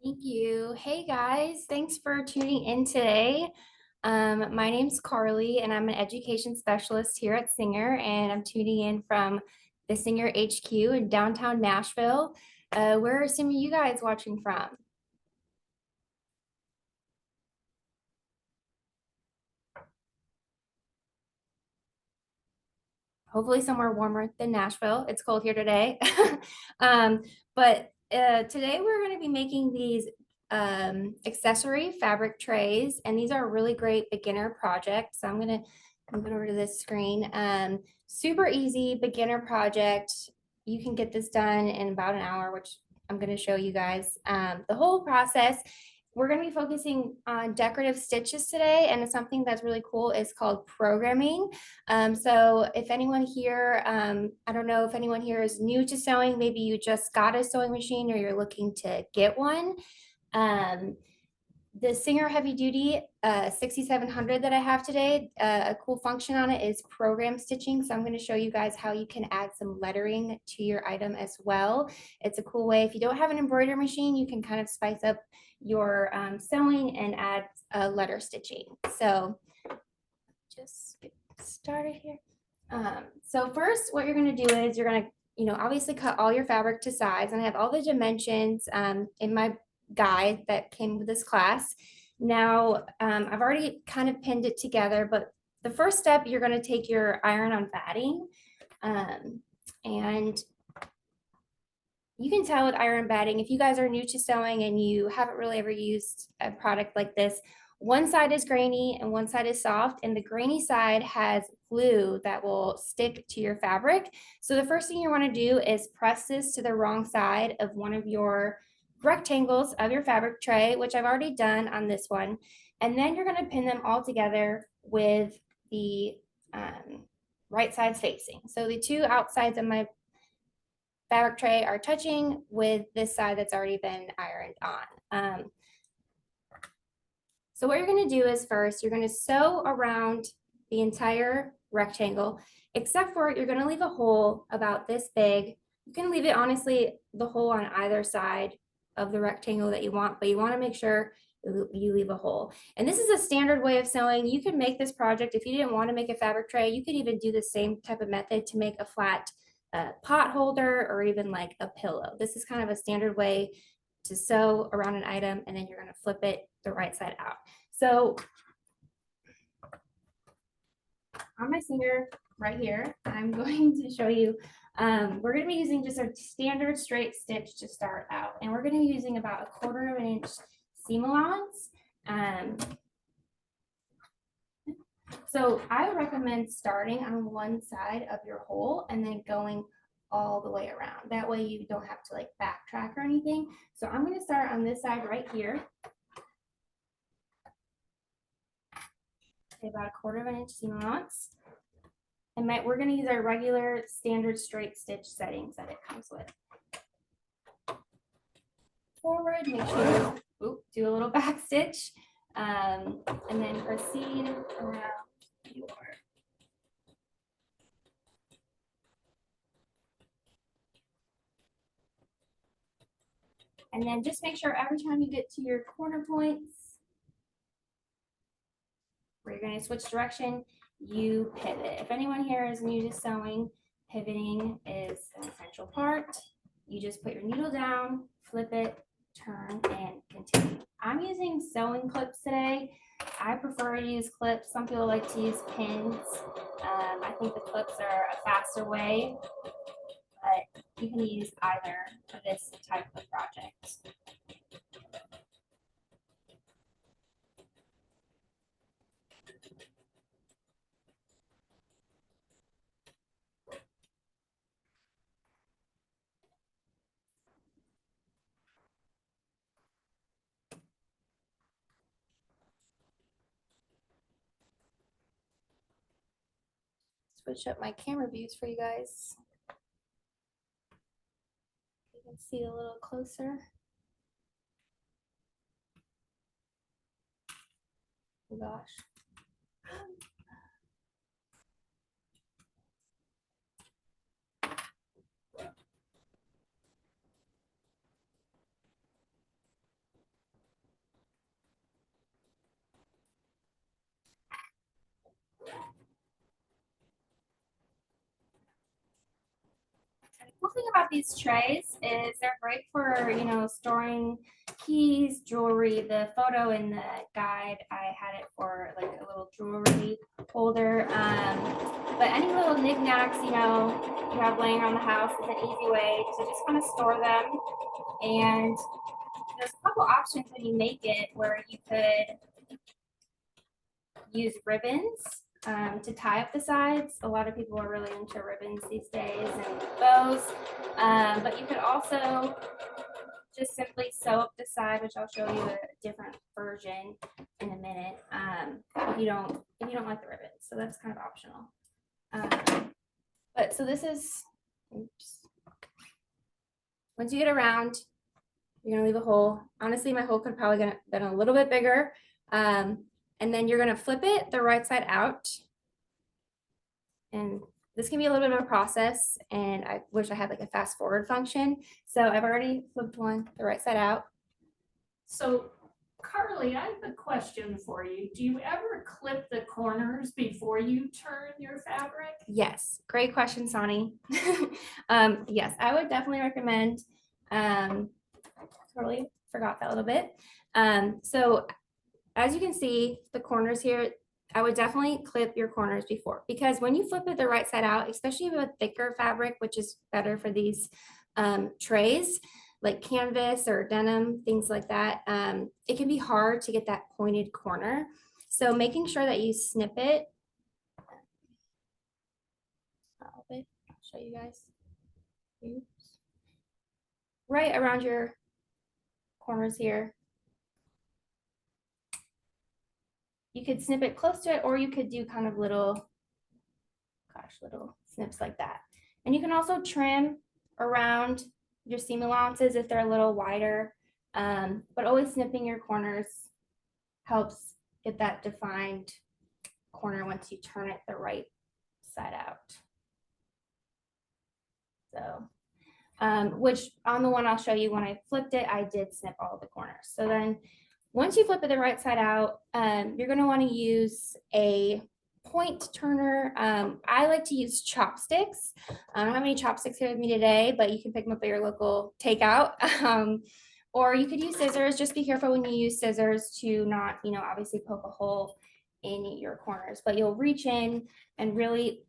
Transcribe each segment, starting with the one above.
Thank you. Hey guys, thanks for tuning in today. My name's Carly and I'm an education specialist here at Singer, and I'm tuning in from the Singer HQ in downtown Nashville. Where are some of you guys watching from? Hopefully somewhere warmer than Nashville. It's cold here today. But today we're going to be making these accessory fabric trays, and these are a really great beginner project. So I'm going to move it over to this screen. Super easy beginner project. You can get this done in about an hour, which I'm going to show you guys. The whole process, we're going to be focusing on decorative stitches today, and it's something that's really cool is called programming. So if anyone here, I don't know if anyone here is new to sewing, maybe you just got a sewing machine or you're looking to get one. Um, the Singer Heavy Duty 6700 that I have today, a cool function on it is program stitching. So I'm going to show you guys how you can add some lettering to your item as well. It's a cool way. If you don't have an embroidery machine, you can kind of spice up your sewing and add letter stitching. So just get started here. So first, what you're going to do is you're going to, obviously cut all your fabric to size, and I have all the dimensions in my guide that came with this class. Now, I've already kind of pinned it together, but the first step, you're going to take your iron-on batting, and you can tell with iron batting, if you guys are new to sewing and you haven't really ever used a product like this, one side is grainy and one side is soft, and the grainy side has glue that will stick to your fabric. So the first thing you want to do is press this to the wrong side of one of your rectangles of your fabric tray, which I've already done on this one. And then you're going to pin them all together with the right sides facing. So the two outsides of my fabric tray are touching with this side that's already been ironed on. So what you're going to do is first, you're going to sew around the entire rectangle, except for you're going to leave a hole about this big. You can leave it, honestly, the hole on either side of the rectangle that you want, but you want to make sure you leave a hole. And this is a standard way of sewing. You could make this project, if you didn't want to make a fabric tray, you could even do the same type of method to make a flat pot holder or even like a pillow. This is kind of a standard way to sew around an item, and then you're going to flip it the right side out. So on my Singer right here, I'm going to show you, we're going to be using just a standard straight stitch to start out, and we're going to be using about 1/4 of an inch seam allowance. So I would recommend starting on one side of your hole and then going all the way around. That way you don't have to like backtrack or anything. So I'm going to start on this side right here. About 1/4 of an inch seam allowance. And we're going to use our regular standard straight stitch settings that it comes with. Forward, make sure you do a little back stitch, and then proceed around your and then just make sure every time you get to your corner points where you're going to switch direction, you pivot. If anyone here is new to sewing, pivoting is an essential part. You just put your needle down, flip it, turn, and continue. I'm using sewing clips today. I prefer to use clips. Some people like to use pins. I think the clips are a faster way, but you can use either for this type of project. Switch up my camera views for you guys. You can see a little closer. Oh gosh. The cool thing about these trays is they're great for, you know, storing keys, jewelry. The photo in the guide, I had it for like a little jewelry holder. But any little knickknacks, you know, you have laying around the house is an easy way to just kind of store them. And there's a couple options when you make it where you could use ribbons to tie up the sides. A lot of people are really into ribbons these days and bows. But you could also just simply sew up the side, which I'll show you a different version in a minute. If you don't like the ribbons, so that's kind of optional. But so this is, oops. Once you get around, you're gonna leave a hole. Honestly, my hole could probably have been a little bit bigger. And then you're gonna flip it the right side out. And this can be a little bit of a process, and I wish I had like a fast forward function. So I've already flipped one the right side out. So Carly, I have a question for you. Do you ever clip the corners before you turn your fabric? Yes, great question, Sonny. Yes, I would definitely recommend. Totally forgot that a little bit. So as you can see, the corners here, I would definitely clip your corners before, because when you flip it the right side out, especially with thicker fabric, which is better for these trays, like canvas or denim, things like that, it can be hard to get that pointed corner. So making sure that you snip it. I'll show you guys. Oops. Right around your corners here. You could snip it close to it, or you could do kind of little snips like that. And you can also trim around your seam allowances if they're a little wider, but always snipping your corners helps get that defined corner once you turn it the right side out. So, which on the one I'll show you when I flipped it, I did snip all of the corners. So then once you flip it the right side out, you're going to want to use a point turner. I like to use chopsticks. I don't have any chopsticks here with me today, but you can pick them up at your local takeout. Or you could use scissors. Just be careful when you use scissors to not, you know, obviously poke a hole in your corners, but you'll reach in and really,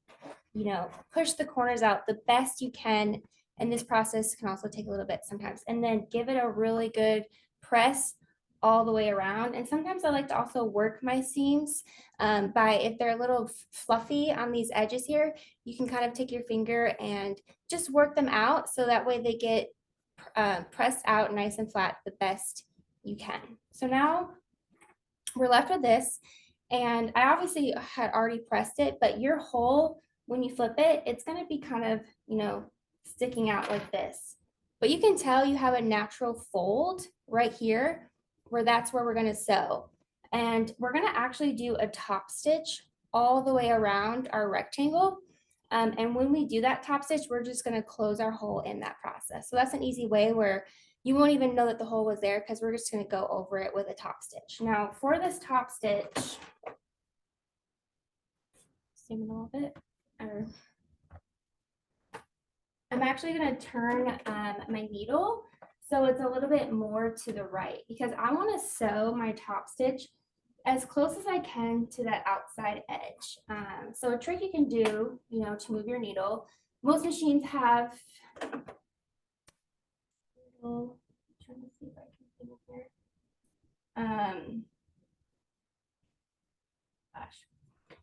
you know, push the corners out the best you can. And this process can also take a little bit sometimes. And then give it a really good press all the way around. And sometimes I like to also work my seams by, if they're a little fluffy on these edges here, you can kind of take your finger and just work them out so that way they get pressed out nice and flat the best you can. So now we're left with this, and I obviously had already pressed it, but your hole, when you flip it, it's going to be kind of, you know, sticking out like this. But you can tell you have a natural fold right here where that's where we're going to sew. And we're going to actually do a top stitch all the way around our rectangle. And when we do that top stitch, we're just going to close our hole in that process. So that's an easy way where you won't even know that the hole was there, because we're just going to go over it with a top stitch. Now for this top stitch, zoom in a little bit. I'm actually going to turn my needle so it's a little bit more to the right, because I want to sew my top stitch as close as I can to that outside edge. So a trick you can do, you know, to move your needle, most machines have, trying to see if I can see it here. Gosh,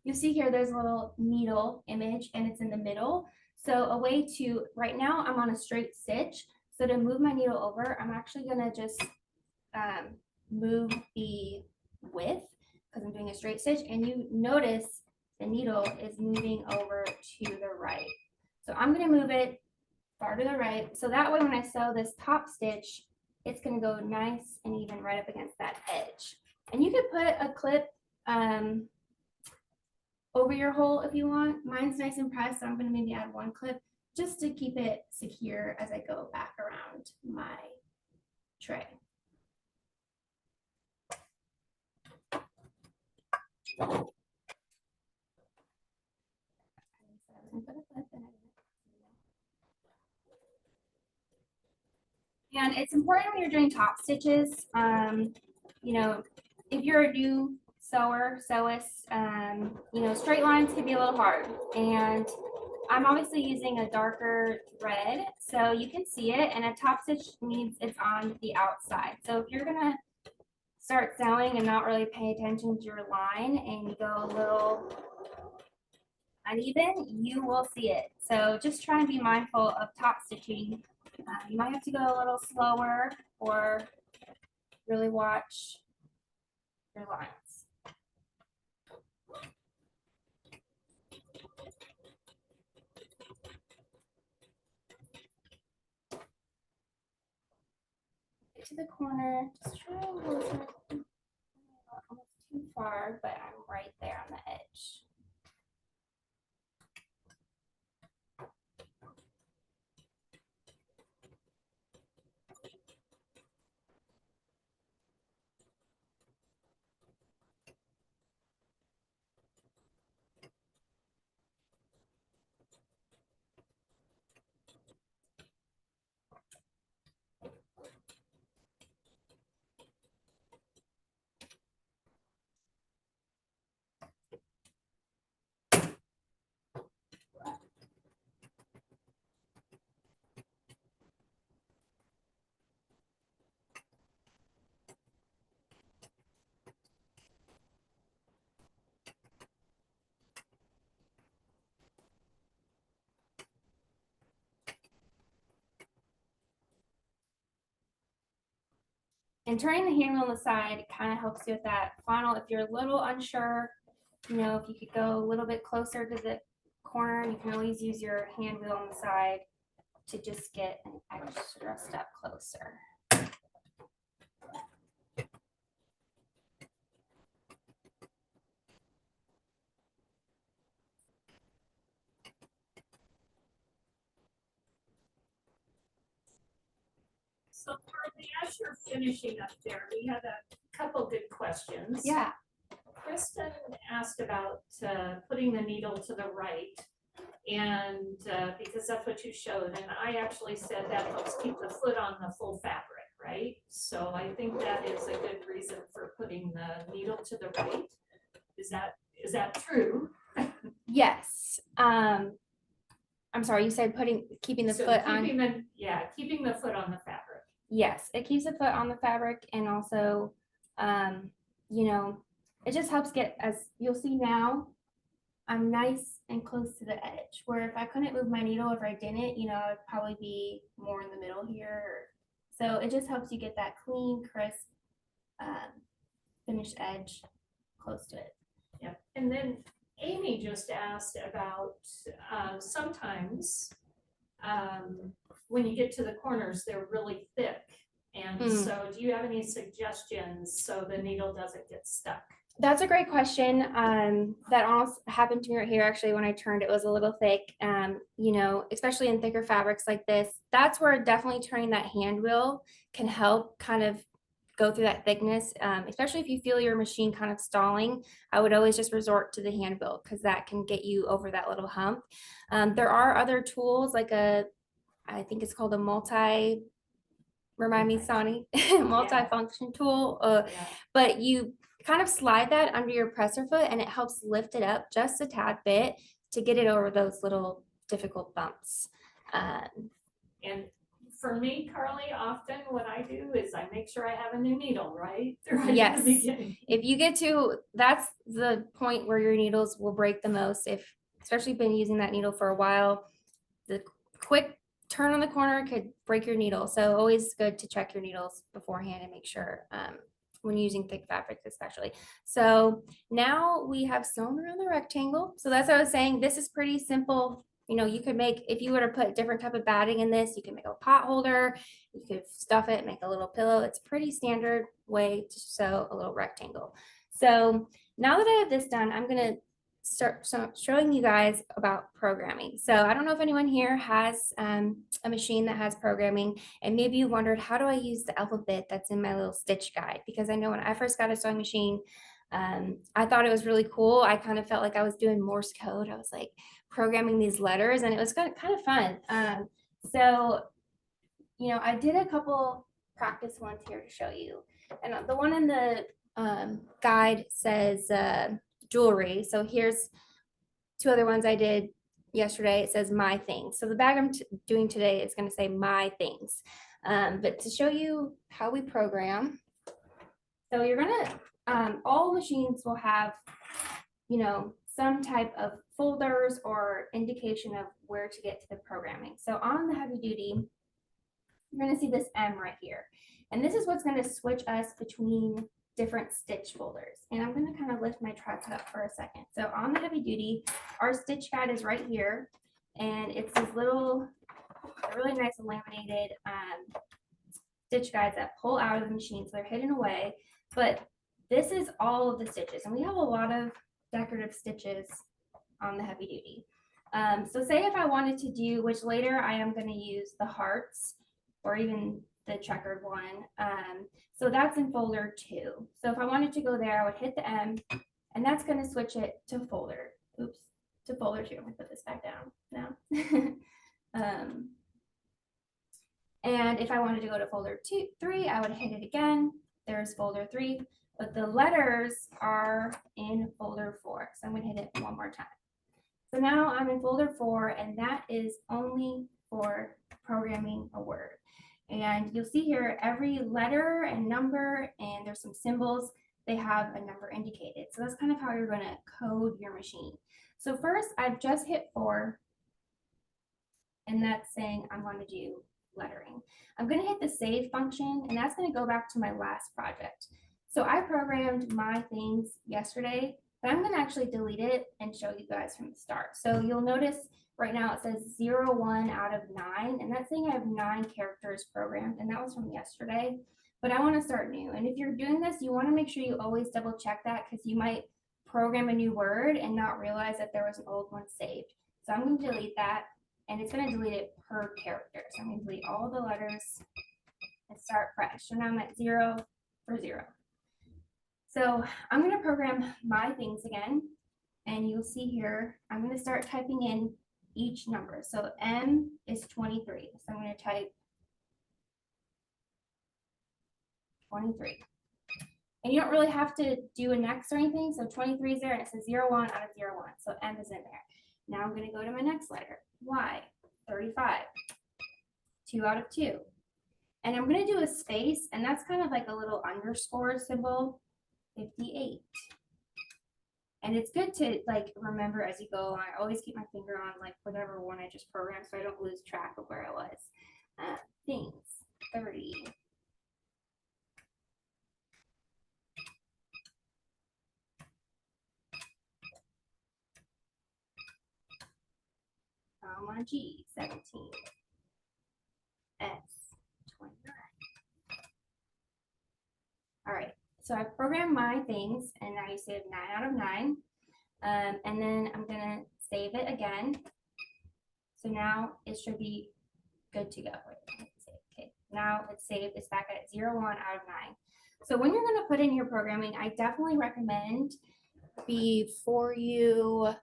you see here, there's a little needle image and it's in the middle. So a way to, right now I'm on a straight stitch. So to move my needle over, I'm actually gonna just move the width, because I'm doing a straight stitch, and you notice the needle is moving over to the right. So I'm gonna move it far to the right. So that way when I sew this top stitch, it's gonna go nice and even right up against that edge. And you could put a clip over your hole if you want. Mine's nice and pressed, so I'm gonna maybe add one clip just to keep it secure as I go back around my tray. And it's important when you're doing top stitches, you know, if you're a new sewist, you know, straight lines can be a little hard. And I'm obviously using a darker thread, so you can see it, and a top stitch means it's on the outside. So if you're gonna start sewing and not really pay attention to your line and you go a little uneven, you will see it. So just try and be mindful of top stitching. You might have to go a little slower or really watch your lines. Get to the corner, just try and go not almost too far, but I'm right there on the edge. And turning the handle on the side kind of helps you with that final. If you're a little unsure, you know, if you could go a little bit closer to the corner, you can always use your hand wheel on the side to just get an extra step closer. So Carly, as you're finishing up there, we had a couple good questions. Yeah. Kristen asked about putting the needle to the right, and because that's what you showed, and I actually said that helps keep the foot on the full fabric, right? So I think that is a good reason for putting the needle to the right. Is that true? Yes. I'm sorry, you said keeping the foot on. Keeping the foot on the fabric. Yes, it keeps the foot on the fabric, and also, you know, it just helps get, as you'll see now, I'm nice and close to the edge, where if I couldn't move my needle, if I didn't, you know, I'd probably be more in the middle here. So it just helps you get that clean, crisp, finished edge close to it. Yeah, and then Amy just asked about sometimes when you get to the corners, they're really thick. And so do you have any suggestions so the needle doesn't get stuck? That's a great question. That almost happened to me right here. Actually, when I turned, it was a little thick. You know, especially in thicker fabrics like this, that's where definitely turning that hand wheel can help kind of go through that thickness. Especially if you feel your machine kind of stalling, I would always just resort to the hand wheel because that can get you over that little hump. There are other tools like I think it's called a remind me, Sonny, multi-function tool. But you kind of slide that under your presser foot and it helps lift it up just a tad bit to get it over those little difficult bumps. And for me, Carly, often what I do is I make sure I have a new needle, right? Yes. If you get to, that's the point where your needles will break the most. If, especially been using that needle for a while, the quick turn on the corner could break your needle. So always good to check your needles beforehand and make sure when using thick fabrics especially. So now we have sewn around the rectangle. So that's what I was saying. This is pretty simple. You know, you could make, if you were to put different type of batting in this, you can make a pot holder, you could stuff it, make a little pillow. It's pretty standard way to sew a little rectangle. So now that I have this done, I'm going to start showing you guys about programming. So I don't know if anyone here has a machine that has programming, and maybe you wondered, how do I use the alphabet that's in my little stitch guide? Because I know when I first got a sewing machine, I thought it was really cool. I kind of felt like I was doing Morse code. I was like programming these letters, and it was kind of fun. So you know, I did a couple practice ones here to show you. And the one in the guide says jewelry. So here's two other ones I did yesterday. It says my things. So the bag I'm doing today is going to say my things. But to show you how we program, so you're going to, all machines will have, you know, some type of folders or indication of where to get to the programming. So on the heavy duty, you're going to see this M right here. And this is what's going to switch us between different stitch folders. And I'm going to kind of lift my tripod up for a second. So on the heavy duty, our stitch guide is right here. And it's these little, really nice laminated stitch guides that pull out of the machine. So they're hidden away. But this is all of the stitches. And we have a lot of decorative stitches on the heavy duty. So say if I wanted to do, which later I am going to use the hearts or even the checkered one. So that's in folder 2. So if I wanted to go there, I would hit the M, and that's going to switch it to folder. Oops, to folder 2. I'm going to put this back down now. And if I wanted to go to folder 3, I would hit it again. There's folder 3, but the letters are in folder 4. So I'm going to hit it one more time. So now I'm in folder 4, and that is only for programming a word. And you'll see here every letter and number, and there's some symbols, they have a number indicated. So that's kind of how you're going to code your machine. So first, I've just hit 4, and that's saying I'm going to do lettering. I'm going to hit the save function, and that's going to go back to my last project. So I programmed my things yesterday, but I'm going to actually delete it and show you guys from the start. So you'll notice right now it says 0, 1 out of 9, and that's saying I have 9 characters programmed, and that was from yesterday. But I want to start new. And if you're doing this, you want to make sure you always double check that, because you might program a new word and not realize that there was an old one saved. So I'm going to delete that, and it's going to delete it per character. So I'm going to delete all the letters and start fresh. So now I'm at 0 for 0. So I'm going to program my things again, and you'll see here, I'm going to start typing in each number. So M is 23. So I'm going to type 23. And you don't really have to do a next or anything. So 23 is there, and it says 0, 1 out of 0, 1. So M is in there. Now I'm going to go to my next letter, Y, 35, 2 out of 2. And I'm going to do a space, and that's kind of like a little underscore symbol, 58. And it's good to like remember as you go. I always keep my finger on like whatever one I just programmed so I don't lose track of where I was. Things, 30. My G, 17. S, 29. All right, so I programmed my things, and now you see 9 out of 9. And then I'm gonna save it again. So now it should be good to go. Okay, now it's saved. It's back at 0, 1 out of 9. So when you're gonna put in your programming, I definitely recommend before you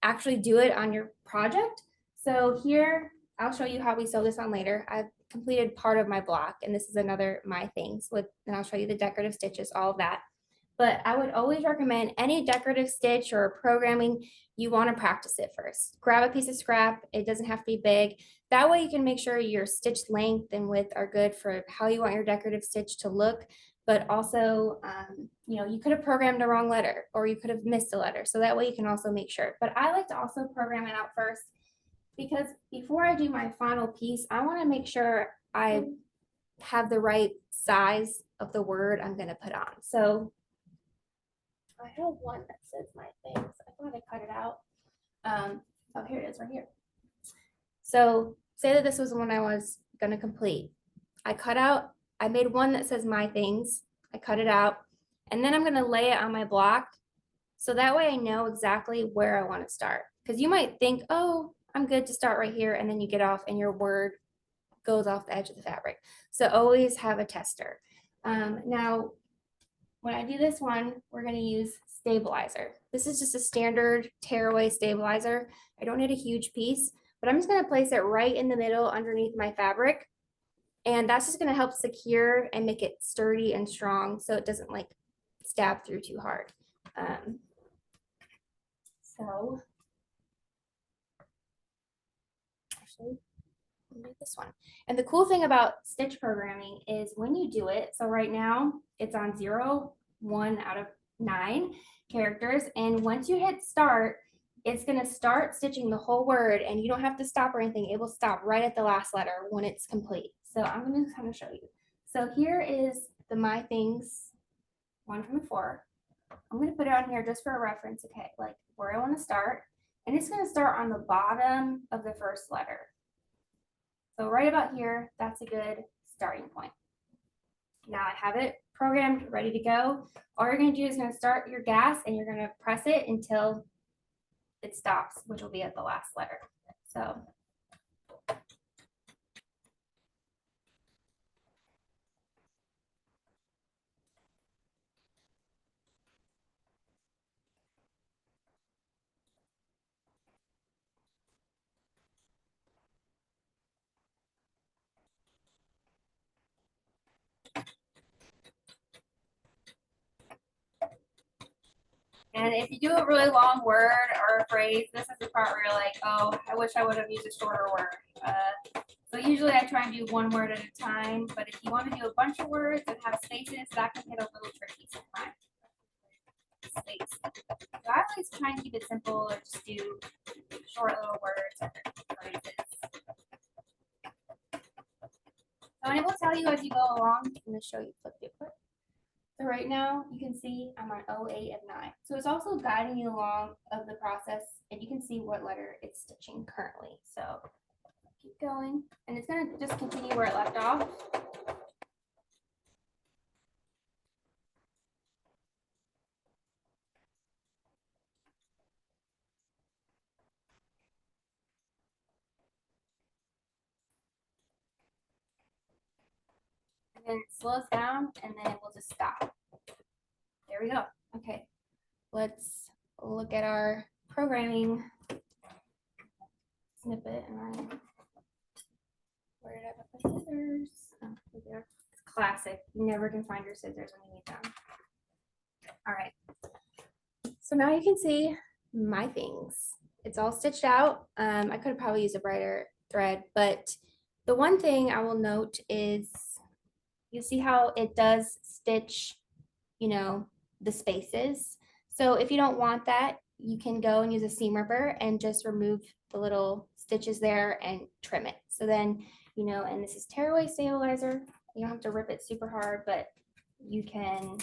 actually do it on your project. So here, I'll show you how we sew this on later. I've completed part of my block, and this is another my things with, and I'll show you the decorative stitches, all of that. But I would always recommend any decorative stitch or programming, you want to practice it first. Grab a piece of scrap. It doesn't have to be big. That way you can make sure your stitch length and width are good for how you want your decorative stitch to look. But also, you know, you could have programmed the wrong letter, or you could have missed a letter. So that way you can also make sure. But I like to also program it out first, because before I do my final piece, I want to make sure I have the right size of the word I'm going to put on. So I have one that says my things. I thought I cut it out. Oh, here it is right here. So say that this was the one I was going to complete. I made one that says my things. I cut it out, and then I'm going to lay it on my block. So that way I know exactly where I want to start. Because you might think, oh, I'm good to start right here. And then you get off and your word goes off the edge of the fabric. So always have a tester. Now, when I do this one, we're going to use stabilizer. This is just a standard tearaway stabilizer. I don't need a huge piece, but I'm just going to place it right in the middle underneath my fabric. And that's just gonna help secure and make it sturdy and strong so it doesn't like stab through too hard. So actually, do this one. And the cool thing about stitch programming is when you do it, so right now it's on 0, 1 out of 9 characters. And once you hit start, it's gonna start stitching the whole word and you don't have to stop or anything. It will stop right at the last letter when it's complete. So I'm gonna kind of show you. So here is the My Things one from before. I'm gonna put it on here just for a reference, okay, like where I wanna start. And it's gonna start on the bottom of the first letter. So right about here, that's a good starting point. Now I have it programmed, ready to go. All you're gonna do is gonna start your gas and you're gonna press it until it stops, which will be at the last letter. So. And if you do a really long word or a phrase, this is the part where you're like, oh, I wish I would have used a shorter word. So usually I try and do one word at a time, but if you want to do a bunch of words and have spaces, that can get a little tricky sometimes. Space. So I always try and keep it simple or just do short little words or phrases. So, and it will tell you as you go along. I'm going to show you flip paper. So right now you can see I'm on 08 of 9. So it's also guiding you along of the process and you can see what letter it's stitching currently. So keep going and it's going to just continue where it left off. And then it slows down and then it will just stop. There we go. Okay, let's look at our programming snippet. And where did I put my scissors? Oh, there. It's classic. You never can find your scissors when you need them. All right. So now you can see My Things. It's all stitched out. I could have probably used a brighter thread, but the one thing I will note is you see how it does stitch, you know, the spaces. So if you don't want that, you can go and use a seam ripper and just remove the little stitches there and trim it. So then, you know, and this is tearaway stabilizer. You don't have to rip it super hard, but you can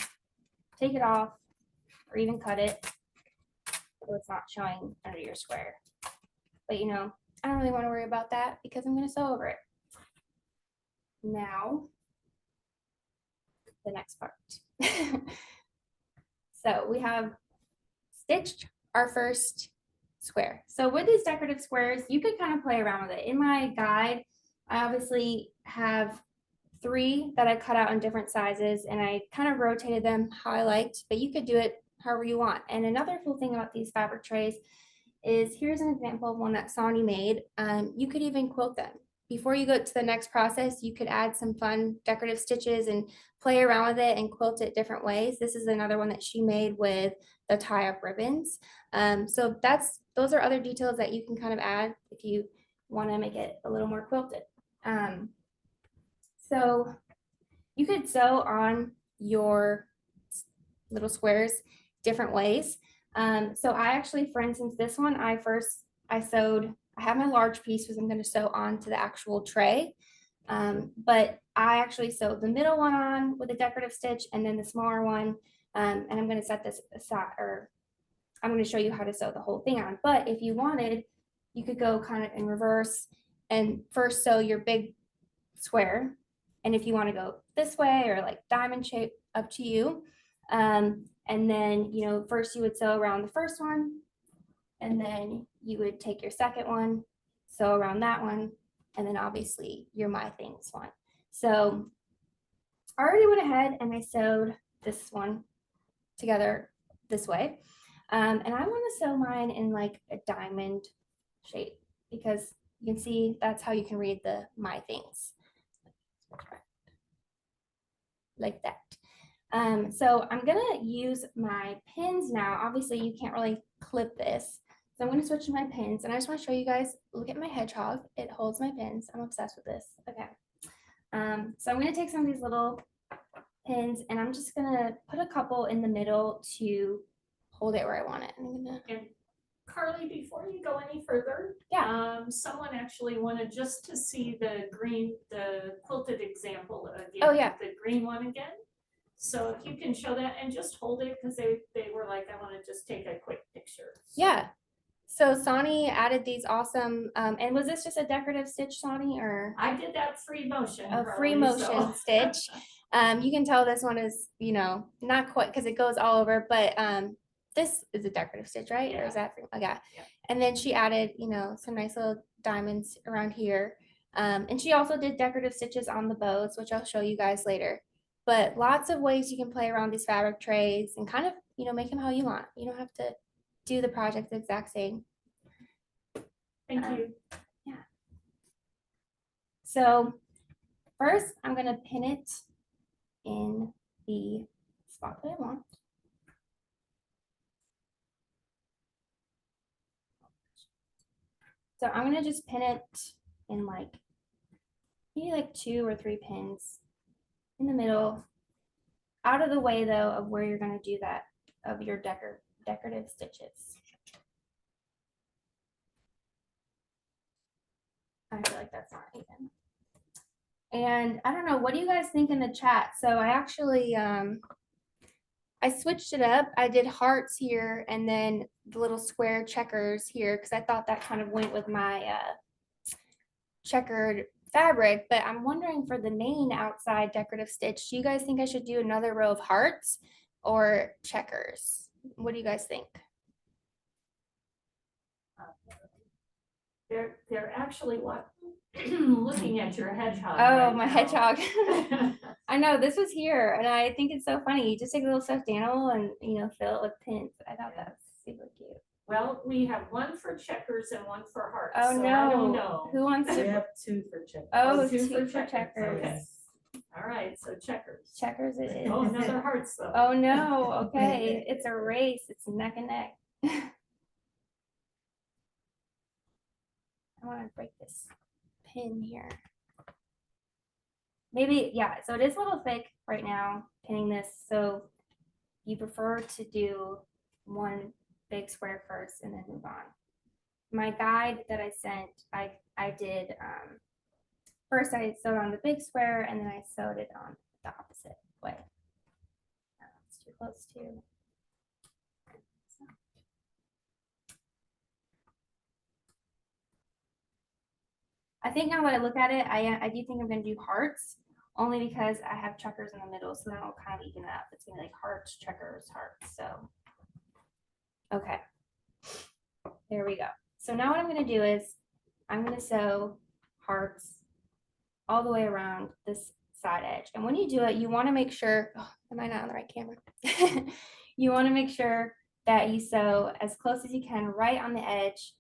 take it off or even cut it so it's not showing under your square. But you know, I don't really want to worry about that because I'm going to sew over it. Now, the next part. So we have stitched our first square. So with these decorative squares, you could kind of play around with it. In my guide, I obviously have 3 that I cut out in different sizes and I kind of rotated them how I liked, but you could do it however you want. And another cool thing about these fabric trays is here's an example of one that Sonny made. You could even quilt them. Before you go to the next process, you could add some fun decorative stitches and play around with it and quilt it different ways. This is another one that she made with the tie-up ribbons. So those are other details that you can kind of add if you want to make it a little more quilted. So you could sew on your little squares different ways. So I actually, for instance, this one, I have my large piece because I'm going to sew onto the actual tray. But I actually sewed the middle one on with a decorative stitch and then the smaller one. And I'm going to set this aside, or I'm going to show you how to sew the whole thing on. But if you wanted, you could go kind of in reverse and first sew your big square. And if you want to go this way or like diamond shape, up to you. And then, you know, first you would sew around the first one, and then you would take your second one, sew around that one, and then obviously your My Things one. So I already went ahead and I sewed this one together this way. And I want to sew mine in like a diamond shape because you can see that's how you can read the My Things. like that. So I'm gonna use my pins now. Obviously you can't really clip this. So I'm gonna switch to my pins, and I just wanna show you guys, look at my hedgehog. It holds my pins. I'm obsessed with this. Okay. So I'm gonna take some of these little pins, and I'm just gonna put a couple in the middle to hold it where I want it. I'm gonna, And Carly, before you go any further, someone actually wanted just to see the quilted example again. Oh, yeah. The green one again. So if you can show that and just hold it, because they were like, I want to just take a quick picture. So, yeah. So Sonny added these awesome, and was this just a decorative stitch, Sonny, or? I did that free motion. A Carly, free motion so. stitch. You can tell this one is, you know, not quite, because it goes all over, but this is a decorative stitch, right? Or is that free? Okay. Yeah. And then she added, you know, some nice little diamonds around here. And she also did decorative stitches on the bows, which I'll show you guys later. But lots of ways you can play around these fabric trays and kind of, you know, make them how you want. You don't have to do the project the exact same. Thank you. Yeah. So first, I'm going to pin it in the spot that I want. So I'm going to just pin it in like, maybe like 2 or 3 pins in the middle, out of the way though of where you're going to do that, of your decorative stitches. I feel like that's not even. And I don't know, what do you guys think in the chat? So I actually, I switched it up. I did hearts here and then the little square checkers here, because I thought that kind of went with my checkered fabric. But I'm wondering, for the main outside decorative stitch, do you guys think I should do another row of hearts or checkers? What do you guys think? They're actually what? Looking at your hedgehog. Oh, right my now. hedgehog. I know, this was here, and I think it's so funny. You just take a little stuffed animal and, you know, fill it with pins. I thought that was super cute. Well, we have one for checkers and one for hearts. Oh, so no. I don't know. Who wants We to? have 2 for checkers. Oh, two 2 for for checkers. checkers. Okay. All right, so checkers. Checkers it is. Oh, another hearts though. Oh, no. Okay. It's a race. It's neck and neck. I want to break this pin here. Maybe, yeah, so it is a little thick right now, pinning this. So you prefer to do one big square first and then move on. My guide that I sent, I did, first I sewed on the big square and then I sewed it on the opposite way. It's too close to. I think now that I look at it, I do think I'm going to do hearts, only because I have checkers in the middle, so then it'll kind of even it up. It's going to be like hearts, checkers, hearts. So, okay, there we go. So now what I'm going to do is I'm going to sew hearts all the way around this side edge. And when you do it, you want to make sure, oh, am I not on the right camera? You want to make sure that you sew as close as you can right on the edge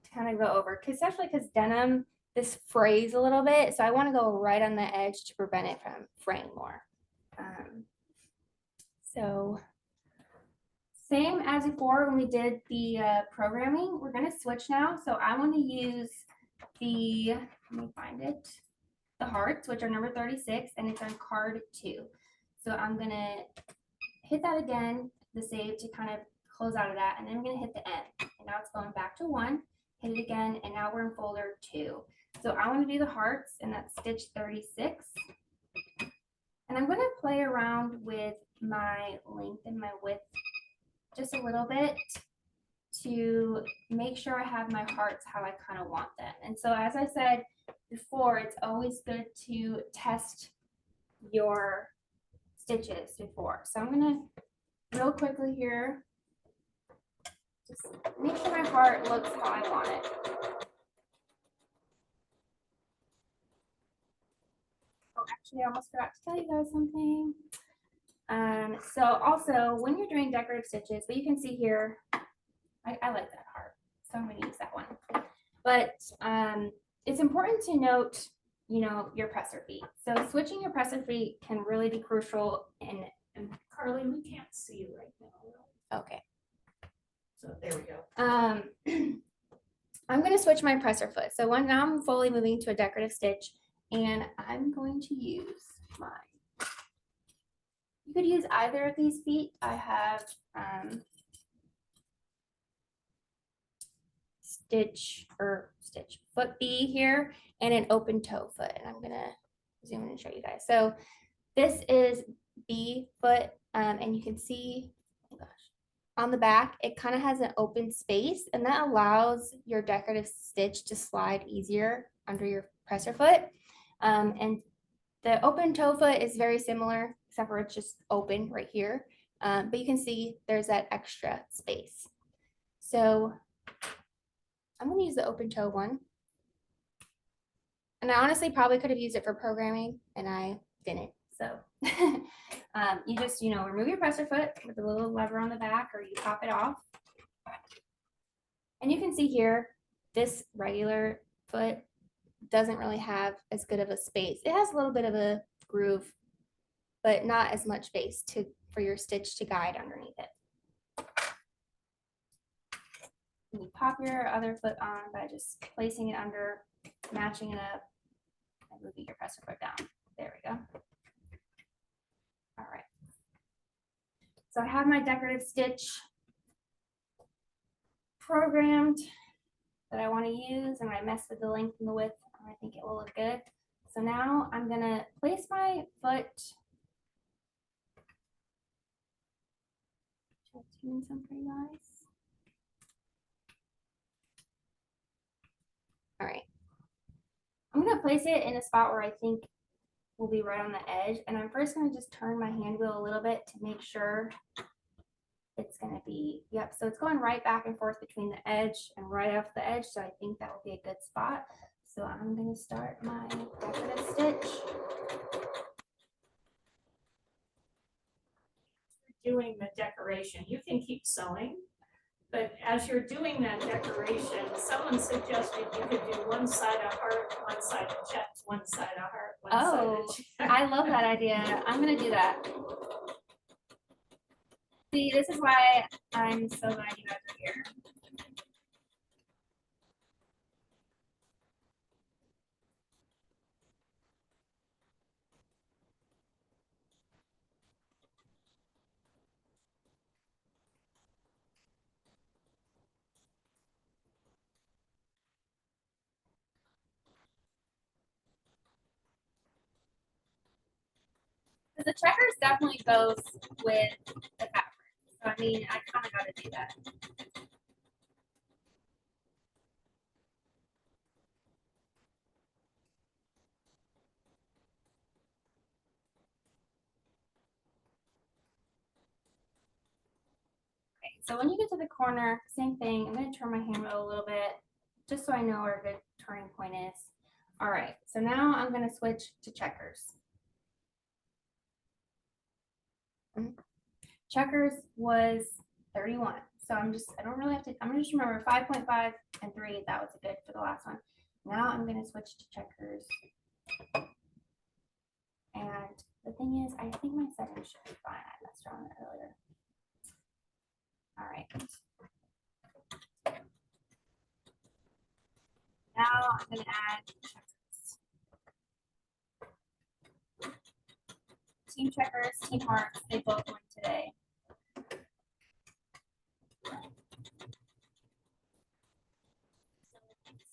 to kind of go over, especially because denim, this frays a little bit. So I want to go right on the edge to prevent it from fraying more. So same as before when we did the programming, we're going to switch now. So I want to use the, let me find it, the hearts, which are number 36, and it's on card 2. So I'm going to hit that again, the save, to kind of close out of that. And then I'm going to hit the end. And now it's going back to 1, hit it again, and now we're in folder 2. So I want to do the hearts, and that's stitch 36. And I'm going to play around with my length and my width just a little bit to make sure I have my hearts how I kind of want them. And so as I said before, it's always good to test your stitches before. So I'm going to real quickly here, just make sure my heart looks how I want it. Oh, actually, I almost forgot to tell you guys something. So also, when you're doing decorative stitches, but you can see here, I like that heart, so I'm going to use that one. But it's important to note you know, your presser feet. So switching your presser feet can really be crucial in, And Carly, we can't see you right now. okay. So there we go. I'm going to switch my presser foot. So now I'm fully moving to a decorative stitch, and I'm going to use my, you could use either of these feet. I have foot B here and an open toe foot. And I'm going to zoom in and show you guys. So this is B foot, and you can see, oh gosh, on the back, it kind of has an open space, and that allows your decorative stitch to slide easier under your presser foot. And the open toe foot is very similar, except for it's just open right here. But you can see there's that extra space. So I'm going to use the open toe one. And I honestly probably could have used it for programming, and I didn't. So you just, you know, remove your presser foot with a little lever on the back, or you pop it off. And you can see here, this regular foot doesn't really have as good of a space. It has a little bit of a groove, but not as much space for your stitch to guide underneath it. And you pop your other foot on by just placing it under, matching it up, and moving your presser foot down. There we go. All right. So I have my decorative stitch programmed that I want to use, and I messed with the length and the width, and I think it will look good. So now I'm gonna place my foot. Doing some pretty nice. All right. I'm gonna place it in a spot where I think will be right on the edge, and I'm first gonna just turn my hand wheel a little bit to make sure it's gonna be, yep, so it's going right back and forth between the edge and right off the edge, so I think that will be a good spot. So I'm gonna start my decorative stitch. Doing the decoration, you can keep sewing, but as you're doing that decoration, someone suggested you could do one side a heart, one side a check, one side a heart, one side a check. I love that idea. I'm gonna do that. See, this is why I'm so glad you guys are here. The checkers definitely goes with the fabric. So I mean, I kind of got to do that. Okay, so when you get to the corner, same thing. I'm going to turn my hand wheel a little bit, just so I know where a good turning point is. All right, so now I'm going to switch to checkers. Checkers was 31. So I don't really have to, I'm gonna just remember 5.5 and 3, that was good for the last one. Now I'm gonna switch to checkers. And the thing is, I think my settings should be fine. I messed around with it earlier. All right. Now I'm gonna add checkers. Team checkers, team hearts, they both win today.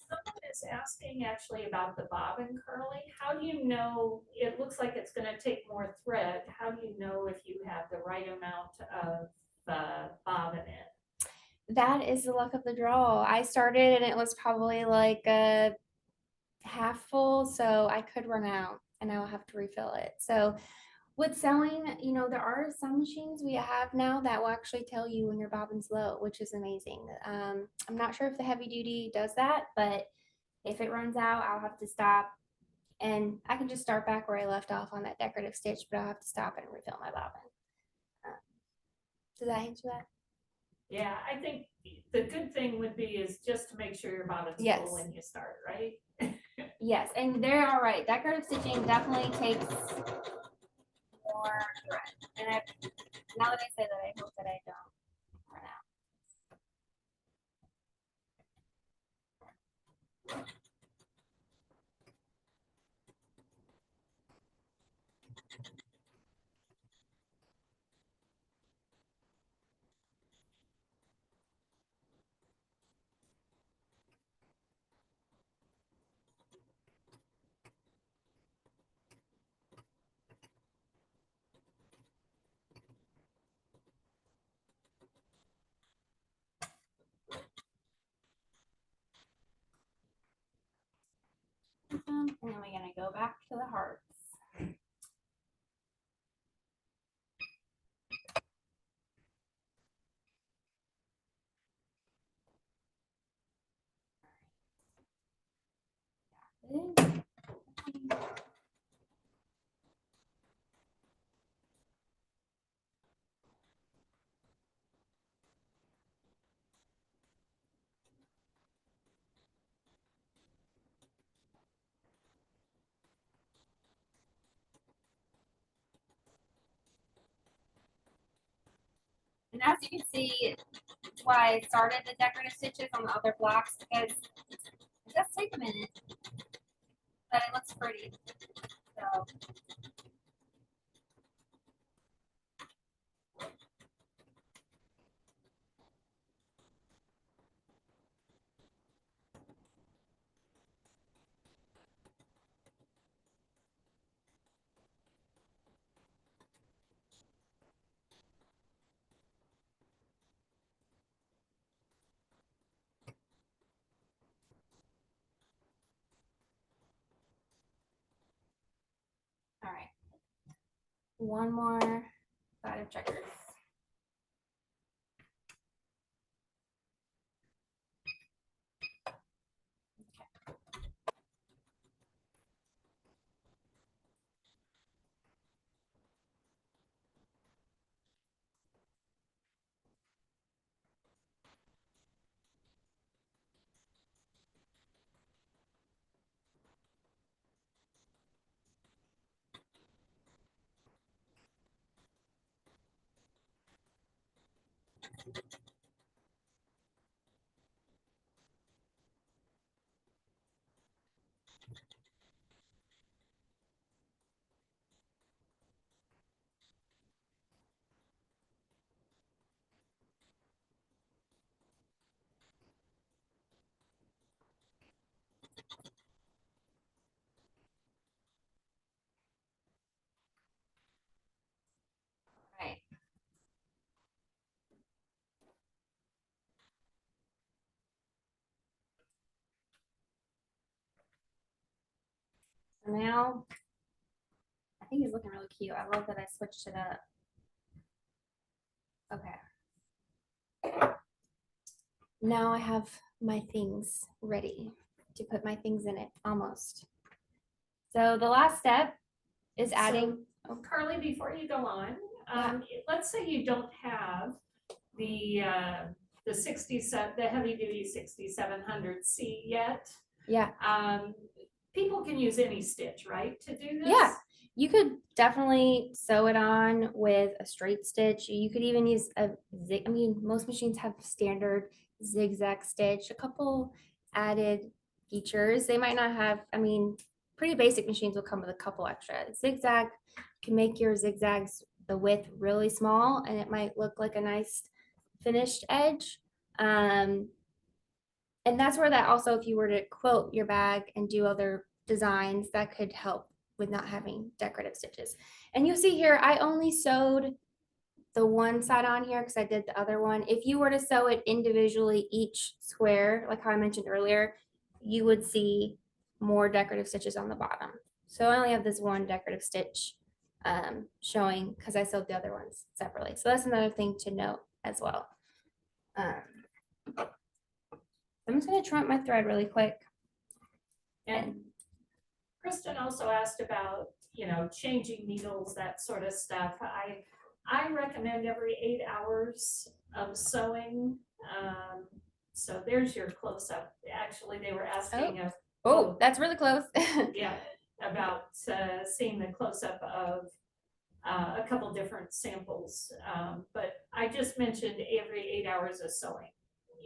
Someone is asking actually about the bobbin, Curly. How do you know, it looks like it's gonna take more thread. How do you know if you have the right amount of bobbin in? That is the luck of the draw. I started and it was probably like a half full, so I could run out and I will have to refill it. So with sewing, you know, there are some machines we have now that will actually tell you when your bobbin's low, which is amazing. I'm not sure if the heavy duty does that, but if it runs out, I'll have to stop, and I can just start back where I left off on that decorative stitch, but I'll have to stop and refill my bobbin. Does that answer that? Yeah, I think the good thing would be is just to make sure your bobbin's Yes. full when you start, right? Yes, and they're all right. Decorative stitching definitely takes more thread. And now that I say that, I hope that I don't run out. And then we're gonna go back to the hearts. And as you can see, that's why I started the decorative stitches on the other blocks, because it does take a minute, but it looks pretty. So all right. One more side of checkers. All right. So now, I think he's looking really cute. I love that I switched it up. Okay. Now I have my things ready to put my things in it, almost. So the last step is adding. Carly, before you go on, let's say you don't have the 67, the heavy duty 6700C yet. Yeah. People can use any stitch, right, to do this? Yeah, you could definitely sew it on with a straight stitch. You could even use a zig. I mean, most machines have standard zigzag stitch, a couple added features. They might not have, I mean, pretty basic machines will come with a couple extra. Zigzag can make your zigzags the width really small, and it might look like a nice finished edge. And that's where that also, if you were to quilt your bag and do other designs, that could help with not having decorative stitches. And you'll see here, I only sewed the one side on here because I did the other one. If you were to sew it individually, each square, like how I mentioned earlier, you would see more decorative stitches on the bottom. So I only have this one decorative stitch showing because I sewed the other ones separately. So that's another thing to note as well. I'm just going to trim up my thread really quick. And Kristen also asked about, changing needles, that sort of stuff. I recommend every 8 hours of sewing. So there's your close-up. Actually, they were asking Oh, that's really close. Yeah, about seeing the close-up of a couple different samples. But I just mentioned every 8 hours of sewing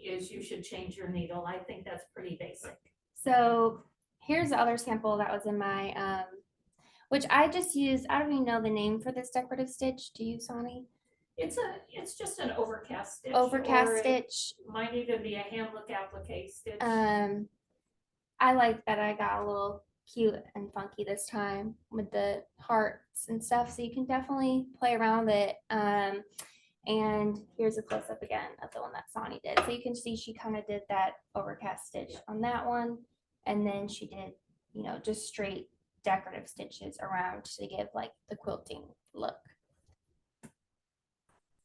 is you should change your needle. I think that's pretty basic. So here's the other sample that was in my, which I just used, I don't even know the name for this decorative stitch. Do you, Sonny? It's just an overcast stitch. Overcast or it stitch. Might even be a hand look applique stitch. I like that I got a little cute and funky this time with the hearts and stuff. So you can definitely play around with it. And here's a close up again of the one that Sonny did. So you can see she kind of did that overcast stitch on that one. And then she did, you know, just straight decorative stitches around to give like the quilting look.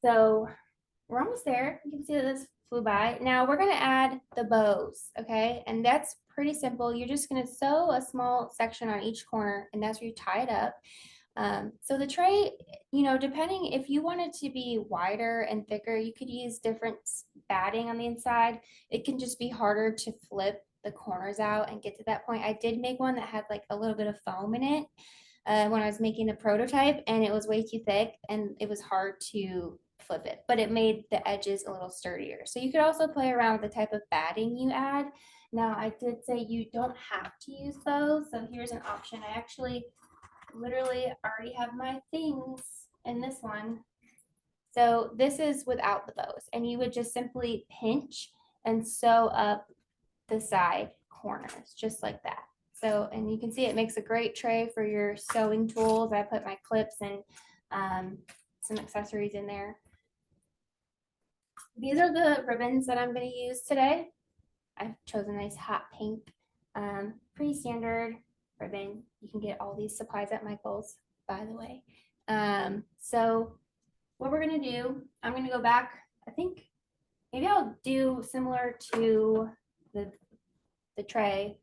So we're almost there. You can see that this flew by. Now we're gonna add the bows, okay? And that's pretty simple. You're just gonna sew a small section on each corner and that's where you tie it up. So the tray, you know, depending if you want it to be wider and thicker, you could use different batting on the inside. It can just be harder to flip the corners out and get to that point. I did make one that had like a little bit of foam in it when I was making a prototype, and it was way too thick and it was hard to flip it, but it made the edges a little sturdier. So you could also play around with the type of batting you add. Now I did say you don't have to use bows, so here's an option. I actually literally already have my things in this one. So this is without the bows, and you would just simply pinch and sew up the side corners just like that. So, and you can see it makes a great tray for your sewing tools. I put my clips and some accessories in there. These are the ribbons that I'm going to use today. I've chosen a nice hot pink, pretty standard ribbon. You can get all these supplies at Michael's, by the way. So what we're going to do, I'm going to go back. I think maybe I'll do similar to the tray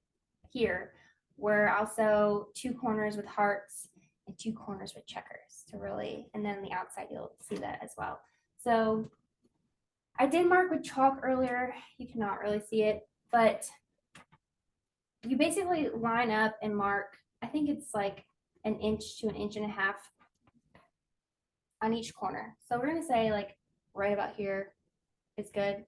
here, where I'll sew 2 corners with hearts and 2 corners with checkers to really, and then on the outside you'll see that as well. So I did mark with chalk earlier. You cannot really see it, but you basically line up and mark, I think it's like 1 inch to 1.5 inches on each corner. So we're gonna say like right about here is good.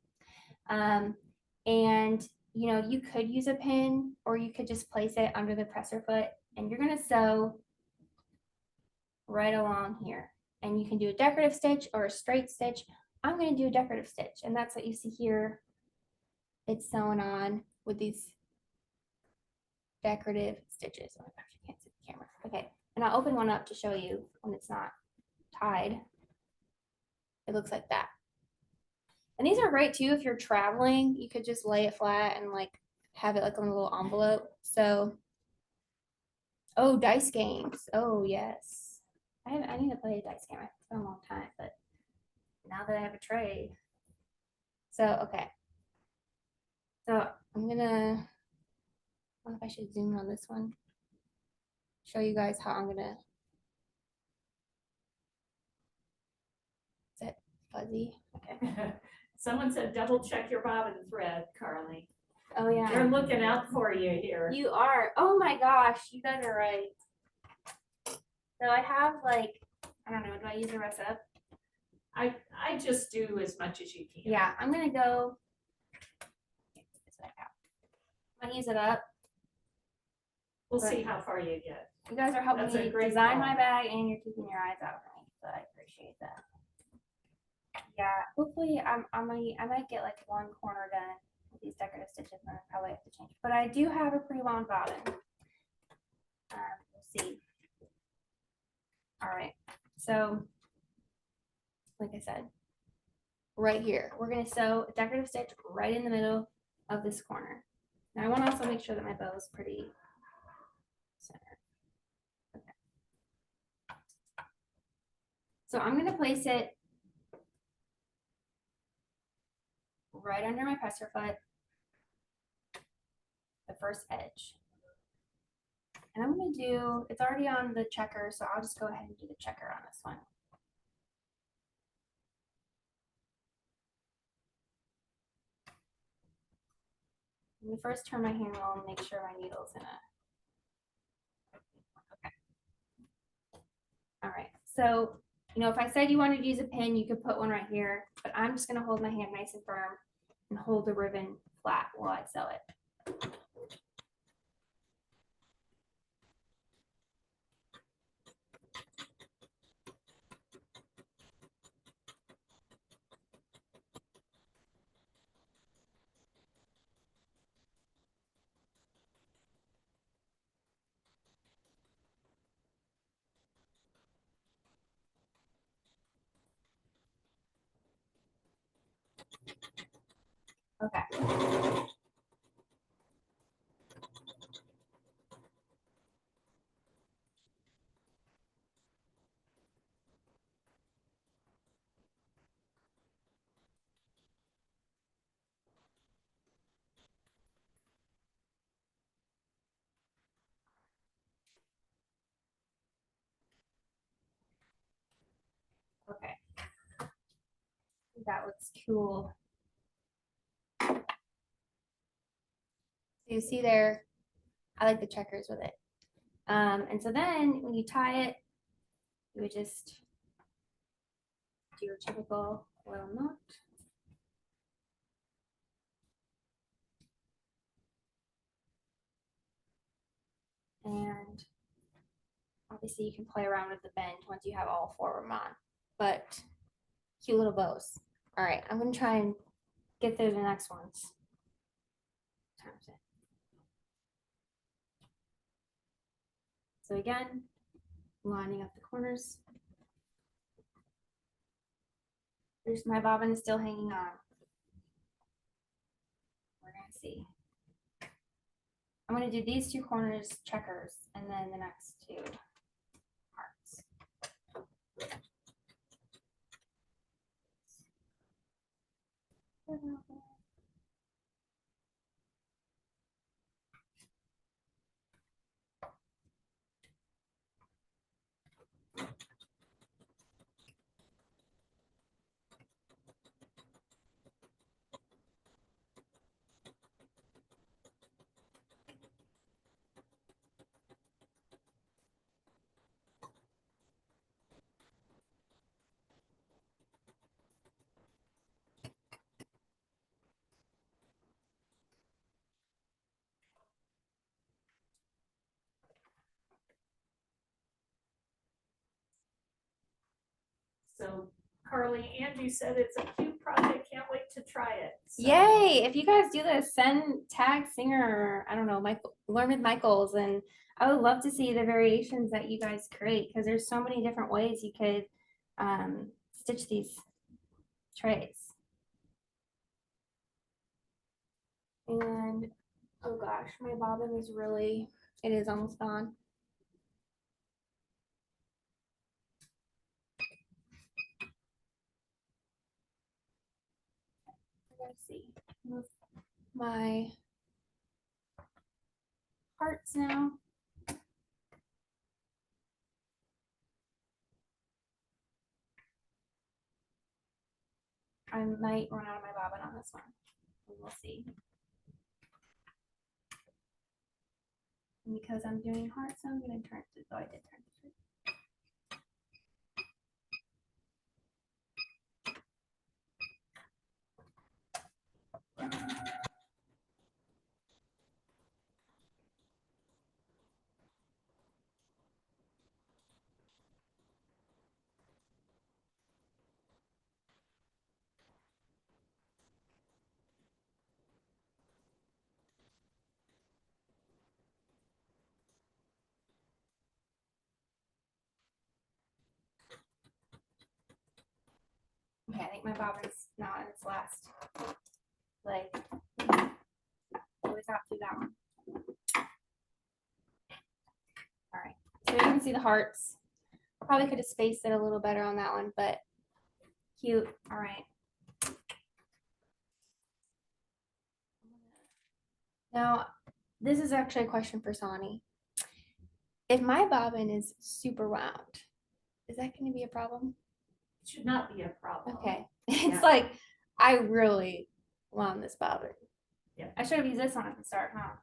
And you know, you could use a pin or you could just place it under the presser foot, and you're gonna sew right along here. And you can do a decorative stitch or a straight stitch. I'm going to do a decorative stitch, and that's what you see here. It's sewn on with these decorative stitches. Oh my gosh, you can't see the camera. Okay, and I'll open one up to show you when it's not tied. It looks like that. And these are great too if you're traveling. You could just lay it flat and like have it like on a little envelope. So, oh, dice games. Oh yes, I need to play a dice game. It's been a long time, but now that I have a tray. So, okay. So I'm gonna, I don't know if I should zoom on this one. Show you guys how I'm gonna, is it fuzzy? Okay. Someone said double check your bobbin thread, Carly. Oh yeah. They're looking out for you here. You are. Oh my gosh, you guys are right. So I have like, I don't know, do I use the rest up? I just do as much as you can. Yeah, I'm gonna go. I'm gonna use it up. We'll see how far you get. You guys are helping me design my bag, and you're keeping your eyes out for me, so I appreciate that. Yeah, hopefully I might get like 1 corner done with these decorative stitches, and I probably have to change. But I do have a pre-wound bobbin. We'll see. All right, so like I said, right here, we're gonna sew a decorative stitch right in the middle of this corner. Now I want to also make sure that my bow is pretty centered. Okay. So I'm gonna place it right under my presser foot, the first edge. And I'm gonna do, it's already on the checker, so I'll just go ahead and do the checker on this one. Let me first turn my handle and make sure my needle's in it. Okay. All right, so, if I said you wanted to use a pin, you could put one right here, but I'm just gonna hold my hand nice and firm and hold the ribbon flat while I sew it. Okay. Okay. That looks cool. So you see there, I like the checkers with it. And so then when you tie it, you would just do your typical little knot. And obviously you can play around with the bend once you have all four of them on, but cute little bows. All right, I'm gonna try and get through the next ones. So again, lining up the corners. There's my bobbin is still hanging on. We're gonna see. I'm gonna do these two corners checkers and then the next two hearts. So Carly, Angie said it's a cute project, can't wait to try it. So- Yay! If you guys do this, tag Singer, I don't know, Learn with Michaels, and I would love to see the variations that you guys create because there's so many different ways you could stitch these trays. And oh gosh, my bobbin is really, it is almost gone. Let's see, move my hearts now. I might run out of my bobbin on this one. We'll see. And because I'm doing hearts, I'm going to turn it. Oh, I did turn it. Okay, I think my bobbin's not in its last leg. Always got through that one. All right, so you can see the hearts. Probably could have spaced it a little better on that one, but cute. All right. Now, this is actually a question for Sonny. If my bobbin is super wound, is that going to be a problem? Should not be a problem. Okay. It's Yeah. like, I really wound this bobbin. Yeah. I should have used this one at the start, huh?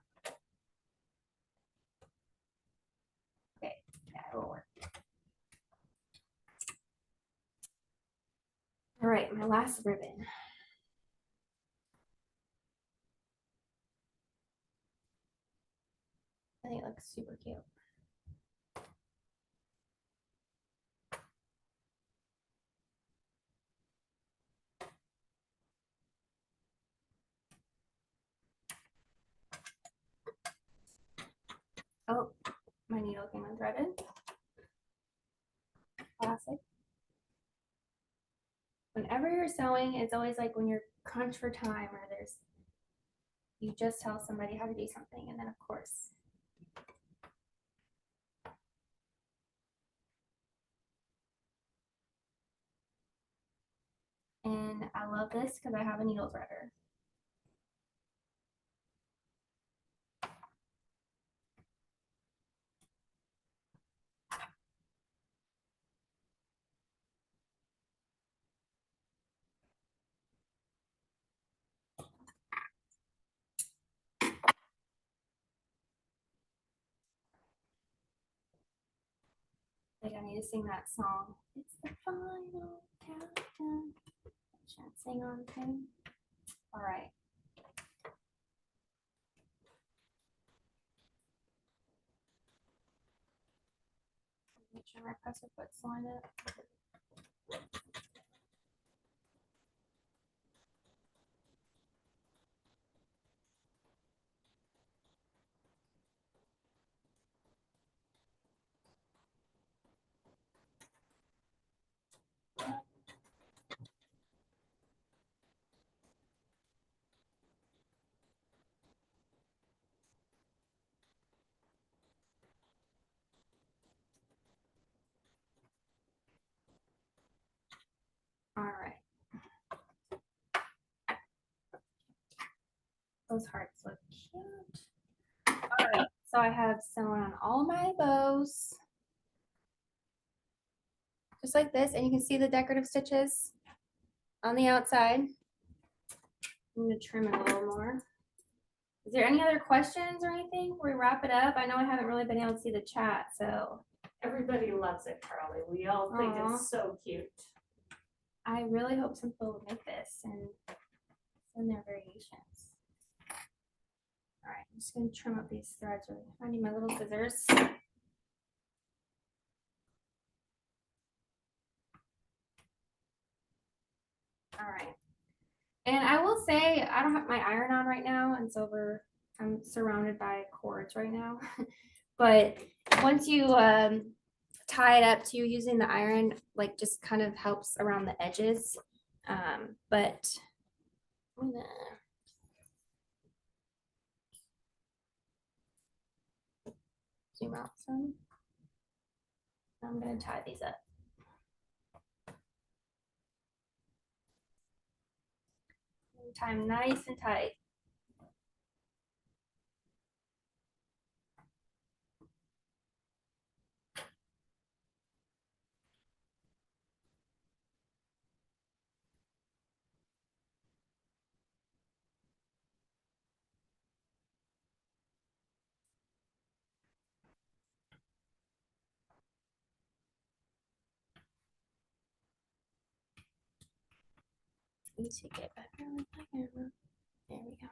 Okay, yeah, it will work. All right, my last ribbon. I think it looks super cute. Oh, my needle came unthreaded. Classic. Whenever you're sewing, it's always like when you're crunched for time or you just tell somebody how to do something, and then of course. And I love this because I have a needle threader. Like I need to sing that song. It's the final countdown. I shan't sing on tune. All right. Make sure my presser foot's lined up. All right. Those hearts look cute. All right. So I have sewn on all my bows. Just like this, and you can see the decorative stitches on the outside. I'm gonna trim it a little more. Is there any other questions or anything before we wrap it up? I know I haven't really been able to see the chat, so. Everybody loves it, Carly. We all think Aw. it's so cute. I really hope some people will make this and send their variations. All right, I'm just gonna trim up these threads. I need my little scissors. All right. And I will say, I don't have my iron on right now, and so I'm surrounded by cords right now. But once you tie it up to using the iron, like just kind of helps around the edges. But I'm gonna zoom out some. I'm gonna tie these up. Tie them nice and tight. Need to get back on my camera. There we go.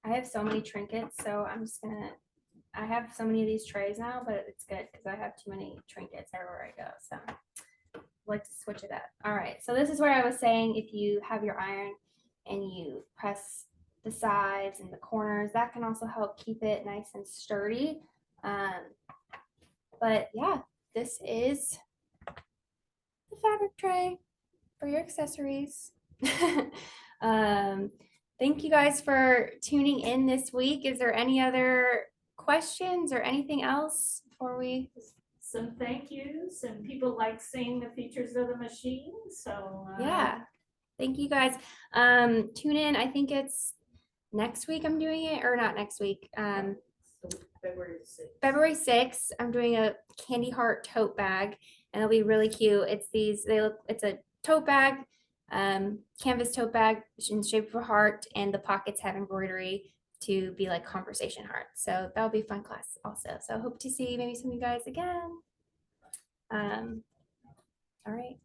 I have so many trinkets, so I have so many of these trays now, but it's good because I have too many trinkets everywhere I go. So I like to switch it up. All right, so this is where I was saying if you have your iron and you press the sides and the corners, that can also help keep it nice and sturdy. But yeah, this is the fabric tray for your accessories. Thank you guys for tuning in this week. Is there any other questions or anything else before we some thank yous, and people like seeing the features of the machine, so. Yeah. Thank you guys. Tune in. I think it's next week I'm doing it, or not next week. So February 6th. February 6th, I'm doing a candy heart tote bag, and it'll be really cute. It's a tote bag, canvas tote bag in the shape of a heart, and the pockets have embroidery to be like conversation hearts. So that'll be a fun class also. So I hope to see maybe some of you guys again. All right.